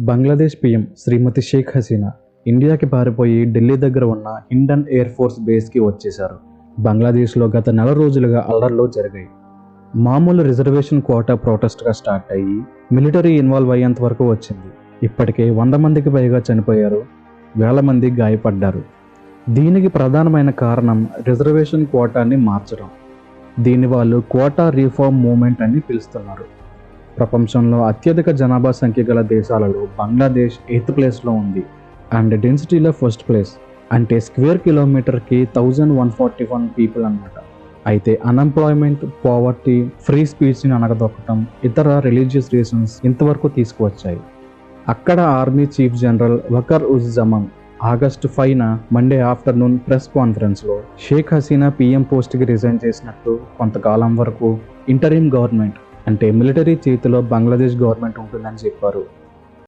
Bangladesh PM శ్రీమతి షేక్ హసీనా ఇండియాకి పారిపోయి ఢిల్లీ దగ్గర ఉన్న ఇండియన్ ఎయిర్ ఫోర్స్ బేస్కి వచ్చేశారు. బంగ్లాదేశ్లో గత నెల రోజులుగా అల్లర్లు జరిగాయి. మామూలు రిజర్వేషన్ కోటా ప్రొటెస్ట్గా స్టార్ట్ అయ్యి మిలిటరీ ఇన్వాల్వ్ అయ్యేంత వరకు వచ్చింది. ఇప్పటికే 100 మందికి పైగా చనిపోయారు, వేల మంది గాయపడ్డారు. దీనికి ప్రధానమైన కారణం రిజర్వేషన్ కోటాని మార్చడం. దీన్ని వాళ్ళు కోటా రీఫార్మ్ మూవ్మెంట్ అని పిలుస్తున్నారు. ప్రపంచంలో అత్యధిక జనాభా సంఖ్య గల దేశాలలో బంగ్లాదేశ్ 8th ప్లేస్లో ఉంది అండ్ డెన్సిటీలో 1st ప్లేస్. అంటే స్క్వేర్ కిలోమీటర్కి 1141 పీపుల్ అన్నమాట. అయితే అన్ఎంప్లాయ్మెంట్, పావర్టీ, ఫ్రీ స్పీచ్ని అణగదొక్కడం, ఇతర రిలీజియస్ రీజన్స్ ఇంతవరకు తీసుకువచ్చాయి. అక్కడ army chief general Waqar uz Zaman August 5న మండే ఆఫ్టర్నూన్ ప్రెస్ కాన్ఫరెన్స్లో షేక్ హసీనా పీఎం పోస్ట్కి రిజైన్ చేసినట్టు, కొంతకాలం వరకు ఇంటరిమ్ గవర్నమెంట్ అంటే మిలిటరీ చేతిలో బంగ్లాదేశ్ గవర్నమెంట్ ఉంటుందని చెప్పారు.